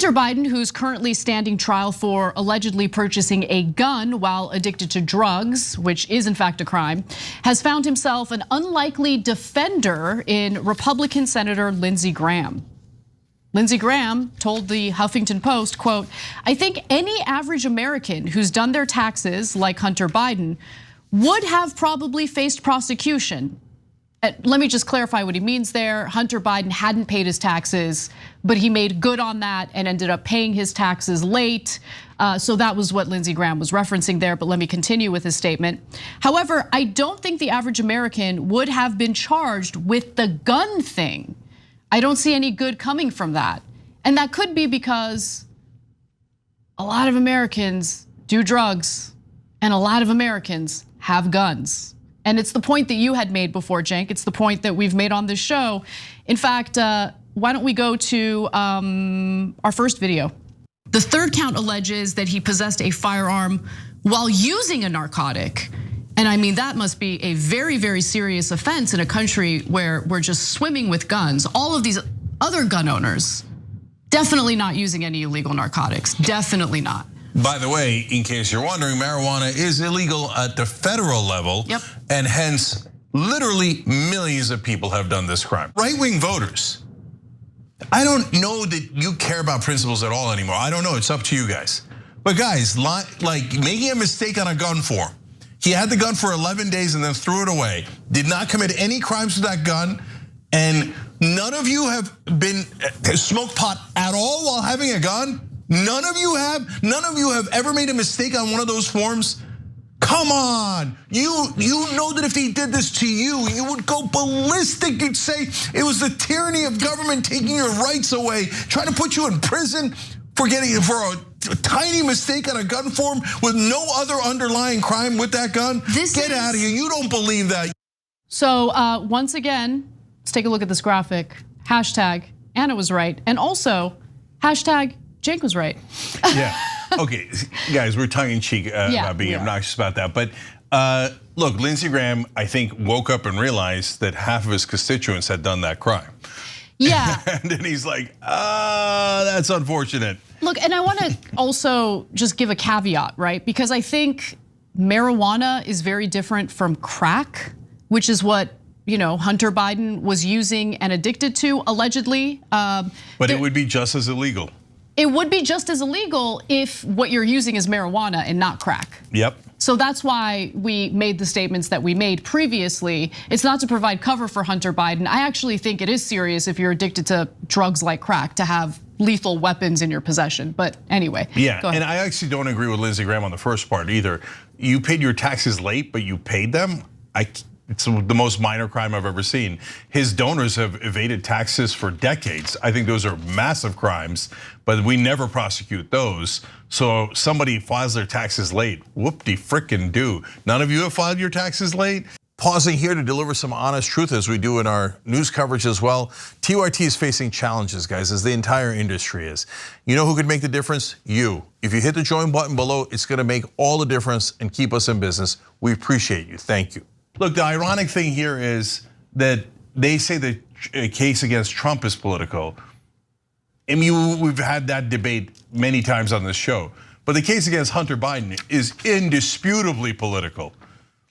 Hunter Biden, who's currently standing trial for allegedly purchasing a gun while addicted to drugs, which is in fact a crime, has found himself an unlikely defender in Republican Senator Lindsey Graham. Lindsey Graham told the Huffington Post, quote, "I think any average American who's done their taxes like Hunter Biden would have probably faced prosecution." Let me just clarify what he means there. Hunter Biden hadn't paid his taxes, but he made good on that and ended up paying his taxes late. So that was what Lindsey Graham was referencing there, but let me continue with his statement. However, I don't think the average American would have been charged with the gun thing. I don't see any good coming from that. And that could be because a lot of Americans do drugs and a lot of Americans have guns. And it's the point that you had made before, Cenk. It's the point that we've made on this show. In fact, why don't we go to our first video? The third count alleges that he possessed a firearm while using a narcotic. And I mean, that must be a very, very serious offense in a country where we're just swimming with guns. All of these other gun owners, definitely not using any illegal narcotics, definitely not. By the way, in case you're wondering, marijuana is illegal at the federal level. Yep. And hence, literally millions of people have done this crime. Right-wing voters. I don't know that you care about principles at all anymore. I don't know, it's up to you guys. But guys, like making a mistake on a gun form. He had the gun for 11 days and then threw it away. Did not commit any crimes with that gun. And none of you have been smoked pot at all while having a gun. None of you have ever made a mistake on one of those forms. Come on, you know that if he did this to you, you would go ballistic. You'd say it was the tyranny of government taking your rights away, trying to put you in prison for a tiny mistake on a gun form with no other underlying crime with that gun. Get out of here, you don't believe that. So once again, let's take a look at this graphic. Hashtag Anna was right, and also hashtag Cenk was right. Yeah, okay, guys, we're tongue in cheek about being obnoxious about that. But look, Lindsey Graham, I think, woke up and realized that half of his constituents had done that crime. Yeah. And then he's like, that's unfortunate. Look, and I wanna also just give a caveat, right? Because I think marijuana is very different from crack, which is what Hunter Biden was using and addicted to, allegedly. But it would be just as illegal. It would be just as illegal if what you're using is marijuana and not crack. Yep. So that's why we made the statements that we made previously. It's not to provide cover for Hunter Biden. I actually think it is serious if you're addicted to drugs like crack to have lethal weapons in your possession. But anyway, yeah, go ahead. And I actually don't agree with Lindsey Graham on the first part either. You paid your taxes late, but you paid them. It's the most minor crime I've ever seen. His donors have evaded taxes for decades. I think those are massive crimes, but we never prosecute those. So somebody files their taxes late, whoop-de-frickin-do. None of you have filed your taxes late? Pausing here to deliver some honest truth as we do in our news coverage as well. TYT is facing challenges, guys, as the entire industry is. You know who could make the difference? You. If you hit the join button below, it's gonna make all the difference and keep us in business. We appreciate you, thank you. Look, the ironic thing here is that they say the case against Trump is political. I mean, we've had that debate many times on this show. But the case against Hunter Biden is indisputably political.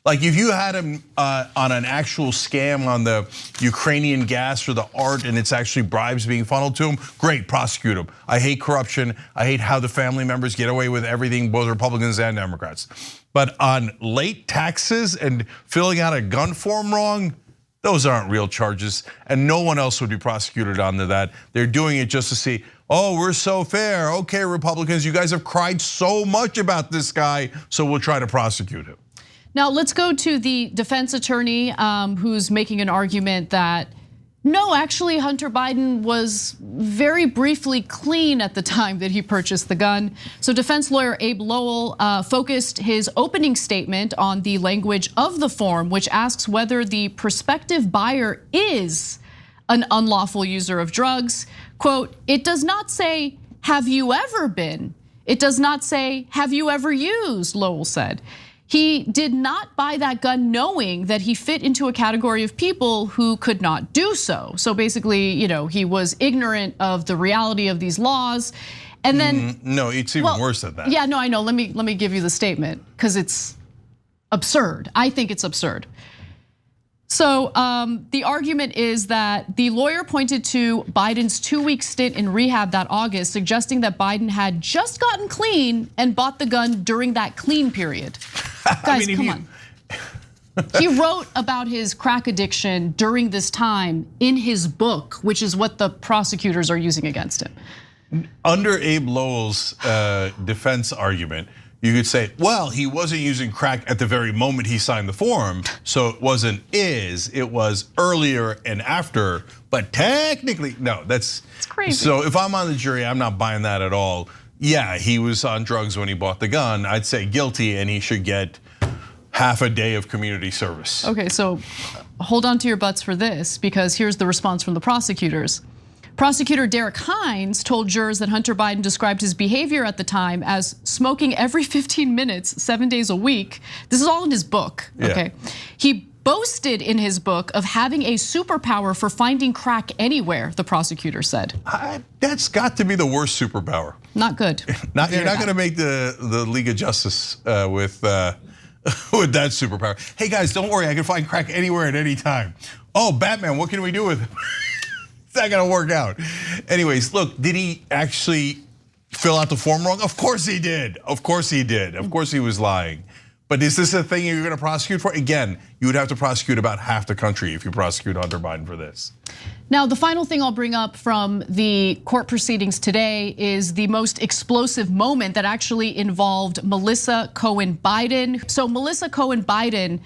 Like if you had him on an actual scam on the Ukrainian gas or the art and it's actually bribes being funneled to him, great, prosecute him. I hate corruption. I hate how the family members get away with everything, both Republicans and Democrats. But on late taxes and filling out a gun form wrong, those aren't real charges, and no one else would be prosecuted under that. They're doing it just to see, oh, we're so fair. Okay, Republicans, you guys have cried so much about this guy, so we'll try to prosecute him. Now let's go to the defense attorney who's making an argument that no, actually Hunter Biden was very briefly clean at the time that he purchased the gun. So defense lawyer Abe Lowell focused his opening statement on the language of the form, which asks whether the prospective buyer is an unlawful user of drugs. Quote, it does not say, have you ever been? It does not say, have you ever used, Lowell said. He did not buy that gun knowing that he fit into a category of people who could not do so. So basically, he was ignorant of the reality of these laws. And then no, it's even worse than that. Yeah, no, I know. Let me give you the statement because it's absurd. I think it's absurd. So the argument is that the lawyer pointed to Biden's 2-week stint in rehab that August, suggesting that Biden had just gotten clean and bought the gun during that clean period. Guys, come on. He wrote about his crack addiction during this time in his book, which is what the prosecutors are using against him. Under Abe Lowell's defense argument, you could say, well, he wasn't using crack at the very moment he signed the form, so it wasn't it was earlier and after, but technically, no, that's crazy. So if I'm on the jury, I'm not buying that at all. Yeah, he was on drugs when he bought the gun. I'd say guilty and he should get half a day of community service. Okay, so hold on to your butts for this because here's the response from the prosecutors. Prosecutor Derek Hines told jurors that Hunter Biden described his behavior at the time as smoking every 15 minutes, 7 days a week. This is all in his book, okay? Yeah. He boasted in his book of having a superpower for finding crack anywhere, the prosecutor said. That's got to be the worst superpower. Not good. You're not gonna make the League of Justice with that superpower. Hey guys, don't worry, I can find crack anywhere at any time. Oh, Batman, what can we do with him? It's not gonna work out. Anyways, look, did he actually fill out the form wrong? Of course he did. Of course he did. Of course he was lying. But is this a thing you're gonna prosecute for? Again, you would have to prosecute about half the country if you prosecute Hunter Biden for this. Now, the final thing I'll bring up from the court proceedings today is the most explosive moment that actually involved Melissa Cohen Biden. So Melissa Cohen Biden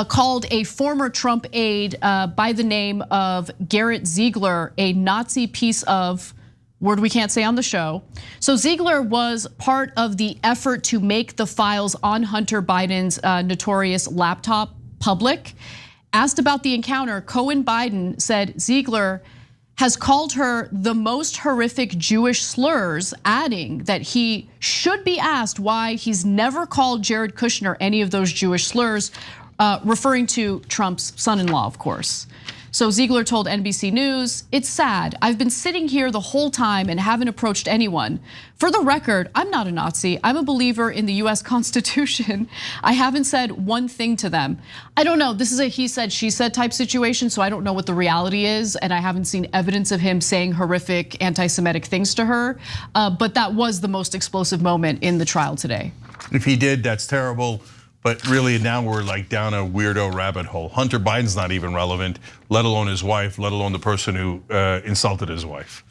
called a former Trump aide by the name of Garrett Ziegler a Nazi piece of word we can't say on the show. So Ziegler was part of the effort to make the files on Hunter Biden's notorious laptop public. Asked about the encounter, Cohen Biden said Ziegler has called her the most horrific Jewish slurs, adding that he should be asked why he's never called Jared Kushner any of those Jewish slurs, referring to Trump's son-in-law, of course. So Ziegler told NBC News, "It's sad. I've been sitting here the whole time and haven't approached anyone. For the record, I'm not a Nazi. I'm a believer in the US Constitution. I haven't said one thing to them." I don't know, this is a he said, she said type situation, so I don't know what the reality is, and I haven't seen evidence of him saying horrific anti-Semitic things to her, but that was the most explosive moment in the trial today. If he did, that's terrible. But really now we're like down a weirdo rabbit hole. Hunter Biden's not even relevant, let alone his wife, let alone the person who insulted his wife.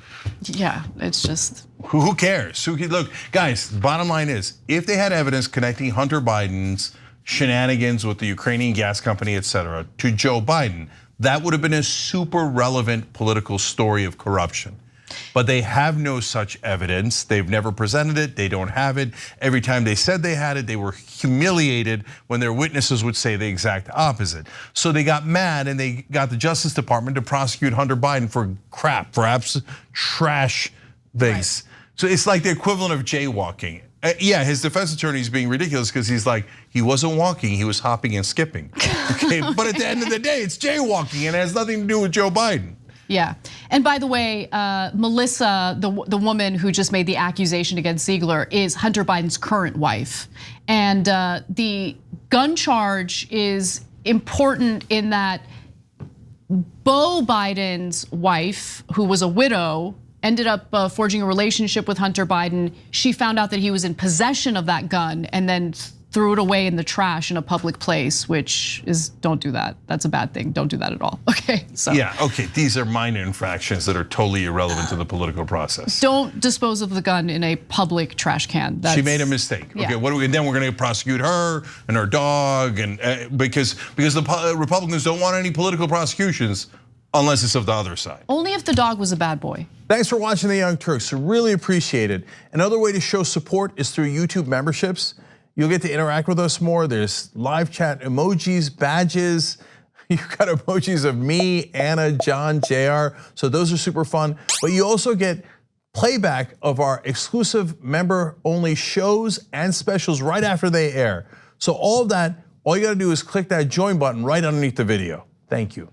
Yeah, it's just. Who cares? Look, guys, bottom line is, if they had evidence connecting Hunter Biden's shenanigans with the Ukrainian gas company, etc., to Joe Biden, that would have been a super relevant political story of corruption. But they have no such evidence. They've never presented it. They don't have it. Every time they said they had it, they were humiliated when their witnesses would say the exact opposite. So they got mad and they got the Justice Department to prosecute Hunter Biden for crap, perhaps trash things. Right. So it's like the equivalent of jaywalking. Yeah, his defense attorney is being ridiculous because he's like, he wasn't walking, he was hopping and skipping. Okay, but at the end of the day, it's jaywalking and it has nothing to do with Joe Biden. Yeah, and by the way, Melissa, the woman who just made the accusation against Ziegler, is Hunter Biden's current wife. And the gun charge is important in that Beau Biden's wife, who was a widow, ended up forging a relationship with Hunter Biden. She found out that he was in possession of that gun and then threw it away in the trash in a public place, which is, don't do that. That's a bad thing. Don't do that at all. Okay, so. Yeah, okay, these are minor infractions that are totally irrelevant to the political process. Don't dispose of the gun in a public trash can. She made a mistake. Okay, yeah. What do we, then we're gonna prosecute her and her dog, and because the Republicans don't want any political prosecutions unless it's of the other side. Only if the dog was a bad boy. Thanks for watching The Young Turks, really appreciate it. Another way to show support is through YouTube memberships. You'll get to interact with us more. There's live chat emojis, badges. You've got emojis of me, Anna, John, JR. So those are super fun. But you also get playback of our exclusive member-only shows and specials right after they air. So all of that, all you gotta do is click that join button right underneath the video. Thank you.